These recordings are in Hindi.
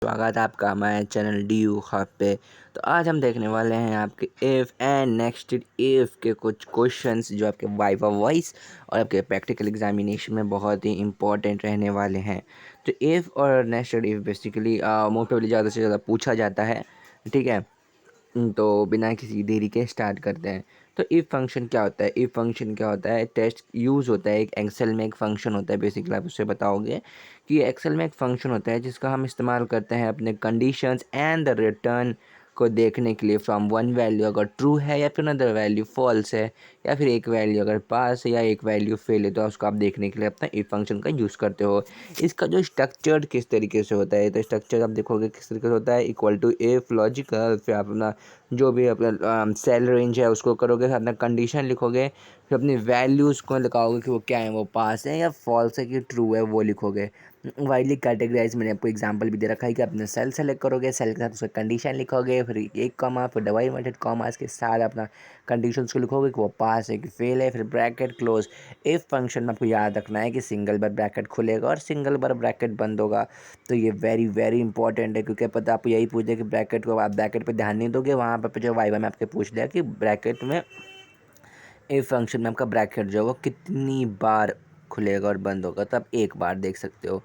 स्वागत है आपका हमारे चैनल डी यू हब पे। तो आज हम देखने वाले हैं आपके इफ़ एंड नेक्स्टेड इफ़ के कुछ क्वेश्चंस जो आपके वाइवा वॉइस और आपके प्रैक्टिकल एग्जामिनेशन में बहुत ही इंपॉर्टेंट रहने वाले हैं। तो इफ़ और nested if basically most probably ज़्यादा से ज़्यादा पूछा जाता है, ठीक है। तो बिना किसी देरी के स्टार्ट करते हैं। तो इफ़ फंक्शन क्या होता है? इफ़ फंक्शन क्या होता है? टेस्ट यूज़ होता है, एक एक्सेल में एक फ़ंक्शन होता है, बेसिकली आप उससे बताओगे कि एक्सेल में एक फ़ंक्शन होता है जिसका हम इस्तेमाल करते हैं अपने कंडीशंस एंड द रिटर्न को देखने के लिए फ्रॉम वन वैल्यू अगर ट्रू है या फिर अनदर वैल्यू फॉल्स है, या फिर एक वैल्यू अगर पास है या एक वैल्यू फेल है, तो उसको आप देखने के लिए अपना इफ़ फंक्शन का यूज़ करते हो। इसका जो स्ट्रक्चर किस तरीके से होता है, तो स्ट्रक्चर आप देखोगे किस तरीके से होता है। इक्वल टू इफ़ लॉजिकल, फिर आप अपना जो भी अपना सेल रेंज है उसको करोगे, फिर अपना कंडीशन लिखोगे, फिर अपनी वैल्यूज़ को लिखाओगे कि वो क्या है, वो पास है या फॉल्स है कि ट्रू है, वो लिखोगे। वाइडली कैटेगराइज मैंने आपको एग्जांपल भी दे रखा है कि अपने सेल सेलेक्ट करोगे, सेल के साथ उसका कंडीशन लिखोगे, फिर एक कॉमा, फिर डबल इन्वर्टेड कॉमास के साथ अपना कंडीशंस को लिखोगे कि वो पास है कि फेल है, फिर ब्रैकेट क्लोज। इफ़ फंक्शन में आपको याद रखना है कि सिंगल बार ब्रैकेट खुलेगा और सिंगल बार ब्रैकेट बंद होगा। तो ये वेरी वेरी इंपॉर्टेंट है, क्योंकि पता आपको यही पूछ दिया कि ब्रैकेट को आप ब्रैकेट पे ध्यान नहीं दोगे, वहाँ पर जो वाइवा में आपके पूछ लिया कि ब्रैकेट में इफ फंक्शन में आपका ब्रैकेट जो है वो कितनी बार खुलेगा और बंद होगा, तो आप एक बार देख सकते हो।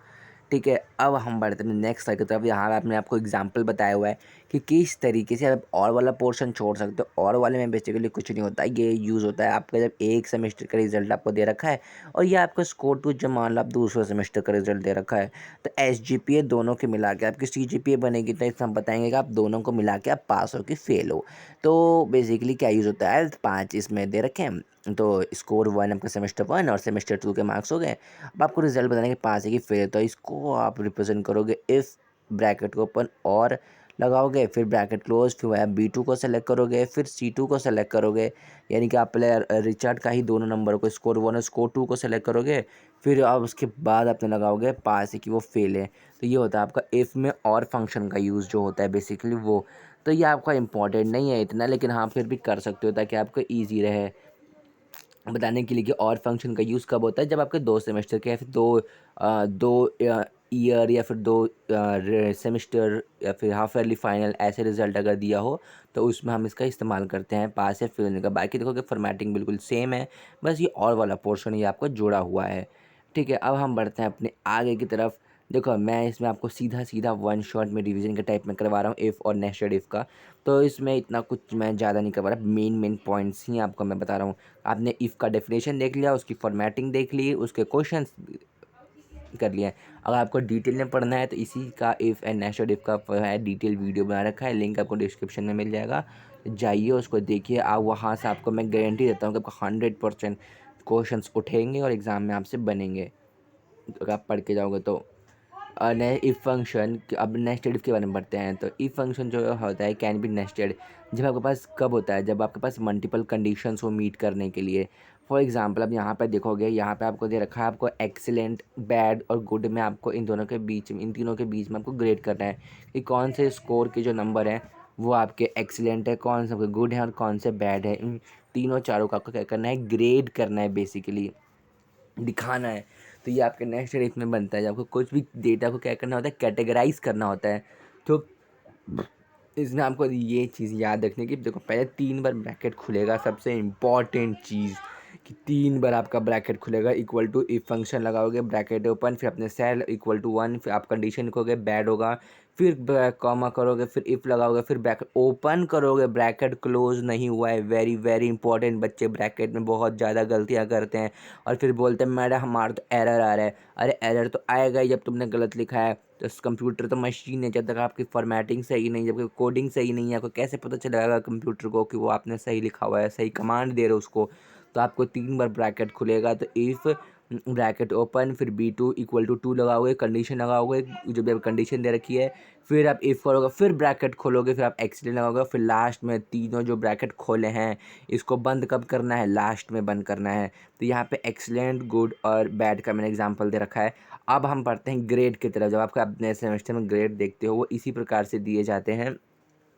ठीक है, अब हम बढ़ते हैं नेक्स्ट स्लाइड की तरफ। यहाँ आपने आपको एग्जांपल बताया हुआ है कि किस तरीके से आप और वाला पोर्शन छोड़ सकते हो। और वाले में बेसिकली कुछ नहीं होता, ये यूज़ होता है आपका जब एक सेमेस्टर का रिजल्ट आपको दे रखा है और ये आपका स्कोर टू जब मान लो आप दूसरे सेमेस्टर का रिजल्ट दे रखा है, तो SGPA दोनों के मिला के आपकी CGPA बनेगी। तो इसमें हम बताएंगे कि आप दोनों को मिला के आप पास हो कि फेल हो। तो बेसिकली क्या यूज़ होता है, 5 इसमें दे रखे हैं। तो स्कोर 1 आपका सेमेस्टर 1 और सेमेस्टर 2 के मार्क्स हो गए। अब आपको रिजल्ट बताना है कि पास है कि फेल है, तो इसको आप रिप्रेजेंट करोगे इफ़ ब्रैकेट को ओपन और लगाओगे, फिर ब्रैकेट क्लोज, फिर वह B2 को सेलेक्ट करोगे, फिर C2 को सेलेक्ट करोगे। यानी कि आप पहले रिचर्ड का ही दोनों नंबर को स्कोर 1 और स्कोर 2 को सेलेक्ट करोगे, फिर आप उसके बाद अपने लगाओगे पास है कि वो फेल है। तो ये होता है आपका इफ़ में और फंक्शन का यूज़ जो होता है बेसिकली वो। तो ये आपका इंपॉर्टेंट नहीं है इतना, लेकिन हाँ फिर भी कर सकते हो ताकि आपको ईजी रहे बताने के लिए कि और फंक्शन का यूज़ कब होता है। जब आपके 2 सेमेस्टर के या फिर 2 ईयर या फिर 2 सेमेस्टर या फिर हाफ ईयरली फाइनल ऐसे रिजल्ट अगर दिया हो, तो उसमें हम इसका इस्तेमाल करते हैं पास या फेल होने का। बाकी देखोगे फॉर्मेटिंग बिल्कुल सेम है, बस ये और वाला पोर्शन ये आपको जोड़ा हुआ है। ठीक है, अब हम बढ़ते हैं अपने आगे की तरफ। देखो मैं इसमें आपको सीधा सीधा वन शॉट में रिवीजन के टाइप में करवा रहा हूँ इफ़ और नेस्टेड इफ़ का। तो इसमें इतना कुछ मैं ज़्यादा नहीं करवा रहा, मेन पॉइंट्स ही आपको मैं बता रहा हूँ। आपने इफ़ का डेफिनेशन देख लिया, उसकी फॉर्मेटिंग देख ली, उसके क्वेश्चंस कर लिए हैं। अगर आपको डिटेल में पढ़ना है तो इसी का इफ़ एंड नेस्टेड इफ़ का है डिटेल वीडियो बना रखा है, लिंक आपको डिस्क्रिप्शन में मिल जाएगा। जाइए उसको देखिए, आप वहाँ से आपको मैं गारंटी देता हूँ कि आपका 100% क्वेश्चंस उठेंगे और एग्ज़ाम में आपसे बनेंगे अगर आप पढ़ के जाओगे तो। ने इफ़ फंक्शन अब नेस्टेड इफ़ के बारे में पढ़ते हैं। तो इफ़ फंक्शन जो होता है कैन बी नेस्टेड जब आपके पास कब होता है, जब आपके पास मल्टीपल कंडीशंस हो मीट करने के लिए। फॉर एग्जांपल अब यहाँ पर देखोगे, यहाँ पे आपको दे रखा है आपको एक्सीलेंट, बैड और गुड में आपको इन दोनों के बीच में, इन तीनों के बीच में आपको ग्रेड करना है कि कौन से स्कोर के जो नंबर हैं वो आपके एक्सीलेंट है, कौन से आपके गुड हैं और कौन से बैड है। इन तीनों चारों का आपको क्या करना है, ग्रेड करना है, बेसिकली दिखाना है। तो ये आपके नेक्स्ट स्टेप में बनता है, जब आपको कुछ भी डेटा को क्या करना होता है, कैटेगराइज करना होता है। तो इसमें आपको ये चीज़ याद रखनी है कि देखो पहले 3 बार ब्रैकेट खुलेगा, सबसे इम्पॉर्टेंट चीज़ कि 3 बार आपका ब्रैकेट खुलेगा। इक्वल टू इफ फंक्शन लगाओगे, ब्रैकेट ओपन, फिर अपने सेल इक्वल टू 1, फिर आप कंडीशन लिखोगे बैड होगा, फिर कॉमा करोगे, फिर इफ़ लगाओगे, फिर ब्रैकेट ओपन करोगे, ब्रैकेट क्लोज नहीं हुआ है। वेरी वेरी इंपॉर्टेंट, बच्चे ब्रैकेट में बहुत ज़्यादा गलतियाँ करते हैं और फिर बोलते हैं मैडम हमारा तो एरर आ रहा है। अरे एरर तो आएगा ही जब तुमने गलत लिखा है। तो कंप्यूटर तो मशीन है, जब तक आपकी फॉर्मेटिंग सही नहीं, जब कोडिंग सही नहीं है, आपको कैसे पता चलेगा कंप्यूटर को कि वो आपने सही लिखा हुआ है, सही कमांड दे रहे हो उसको। तो आपको 3 बार ब्रैकेट खुलेगा। तो इफ़ ब्रैकेट ओपन, फिर B2 इक्वल टू 2 लगाओगे, कंडीशन लगाओगे जो भी कंडीशन दे रखी है, फिर आप इफ़ करोगे, फिर ब्रैकेट खोलोगे, फिर आप एक्सीलेंट लगाओगे, फिर लास्ट में तीनों जो ब्रैकेट खोले हैं इसको बंद कब करना है, लास्ट में बंद करना है। तो यहाँ पे एक्सीलेंट, गुड और बैड का मैंने एग्जांपल दे रखा है। अब हम पढ़ते हैं ग्रेड की तरफ। जब आपका अपने सेमेस्टर में ग्रेड देखते हो वो इसी प्रकार से दिए जाते हैं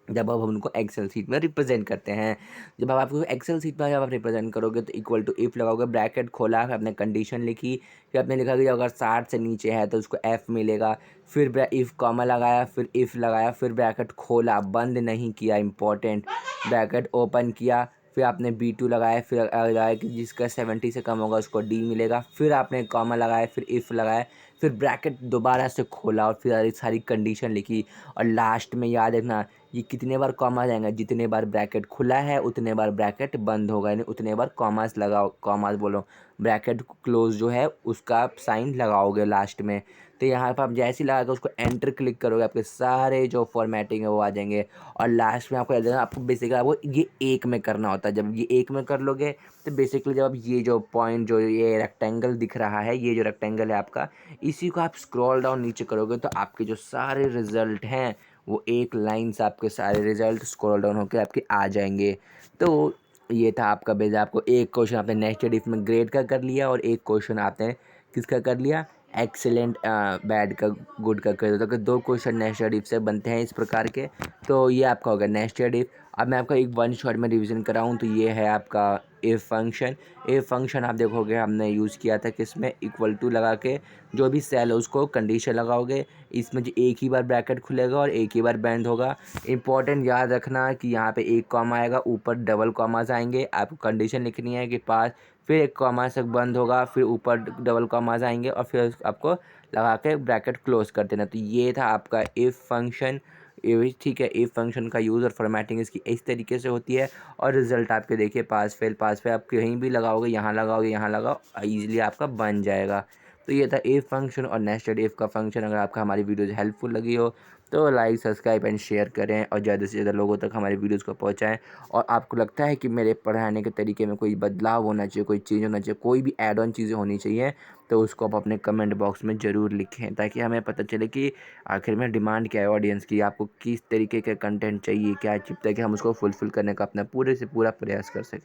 जब अब हम उनको एक्सेल शीट में रिप्रेजेंट करते हैं। जब अब आपको एक्सेल शीट में जब आप रिप्रेजेंट करोगे तो इक्वल टू इफ़ लगाओगे, ब्रैकेट खोला, फिर आपने कंडीशन लिखी, फिर आपने लिखा कि अगर 60 से नीचे है तो उसको एफ मिलेगा। फिर इफ़ कॉमा लगाया, फिर इफ़ लगाया, फिर ब्रैकेट खोला, बंद नहीं किया, इंपॉर्टेंट, ब्रैकेट ओपन किया, फिर आपने B2 लगाया, फिर लगाया कि जिसका 70 से कम होगा उसको डी मिलेगा। फिर आपने कॉमा लगाया, फिर इफ़ लगाया, फिर ब्रैकेट दोबारा से खोला और फिर सारी कंडीशन लिखी। और लास्ट में याद रखना, ये कितने बार कॉमा जाएगा, जितने बार ब्रैकेट खुला है उतने बार ब्रैकेट बंद होगा, यानी उतने बार कॉमास लगाओ, कॉमास बोलो, ब्रैकेट क्लोज जो है उसका आप साइन लगाओगे लास्ट में। तो यहाँ पर आप जैसे ही लगा के उसको एंटर क्लिक करोगे, आपके सारे जो फॉर्मेटिंग है वो आ जाएंगे। और लास्ट में आपको याद रखना, आपको बेसिकली आपको ये एक में करना होता है। जब ये एक में कर लोगे तो बेसिकली जब आप ये जो पॉइंट, जो ये रेक्टेंगल दिख रहा है, ये जो रेक्टेंगल है आपका, इसी को आप स्क्रॉल डाउन नीचे करोगे तो आपके जो सारे रिजल्ट हैं वो एक लाइन से आपके सारे रिजल्ट स्क्रॉल डाउन होकर आपके आ जाएंगे। तो ये था आपका बेस। आपको एक क्वेश्चन आपने नेस्टेड इफ में ग्रेड का कर लिया और एक क्वेश्चन आपने किसका कर लिया, एक्सीलेंट बैड का गुड का कर दिया। तो दो क्वेश्चन नेस्टेड इफ से बनते हैं इस प्रकार के। तो ये आपका होगा नेस्टेड इफ। अब मैं आपका एक वन शॉट में रिवीजन कराऊँ तो ये है आपका इफ फंक्शन। इफ फंक्शन आप देखोगे हमने यूज़ किया था किसमें, इक्वल टू लगा के जो भी सेल है उसको कंडीशन लगाओगे, इसमें जो एक ही बार ब्रैकेट खुलेगा और एक ही बार बंद होगा। इंपॉर्टेंट याद रखना कि यहाँ पे एक कॉमा आएगा, ऊपर डबल कॉमास आएंगे, आपको कंडीशन लिखनी है कि पास, फिर एक कॉमा से बंद होगा, फिर ऊपर डबल कॉमास आएंगे और फिर आपको लगा के ब्रैकेट क्लोज कर देना। तो ये था आपका इफ़ फंक्शन। ये ठीक है, इफ़ फंक्शन का यूज़ और फॉर्मेटिंग इसकी इस तरीके से होती है। और रिजल्ट आपके देखिए पास फेल, पास फेल, आप कहीं भी लगाओगे, यहाँ लगाओगे, यहाँ लगाओ, ईजिली आपका बन जाएगा। तो ये था इफ़ फंक्शन और नेस्टेड इफ़ का फंक्शन। अगर आपका हमारी वीडियोज़ हेल्पफुल लगी हो तो लाइक, सब्सक्राइब एंड शेयर करें और ज़्यादा से ज़्यादा लोगों तक हमारी वीडियोज़ को पहुँचाएँ। और आपको लगता है कि मेरे पढ़ाने के तरीके में कोई बदलाव होना चाहिए, कोई चेंज होना चाहिए, कोई भी ऐड ऑन चीज़ें होनी चाहिए, तो उसको आप अपने कमेंट बॉक्स में ज़रूर लिखें, ताकि हमें पता चले कि आखिर में डिमांड क्या है ऑडियंस की, आपको किस तरीके का कंटेंट चाहिए, क्या चिप, ताकि हम उसको फुलफ़िल करने का अपना पूरे से पूरा प्रयास कर सकें।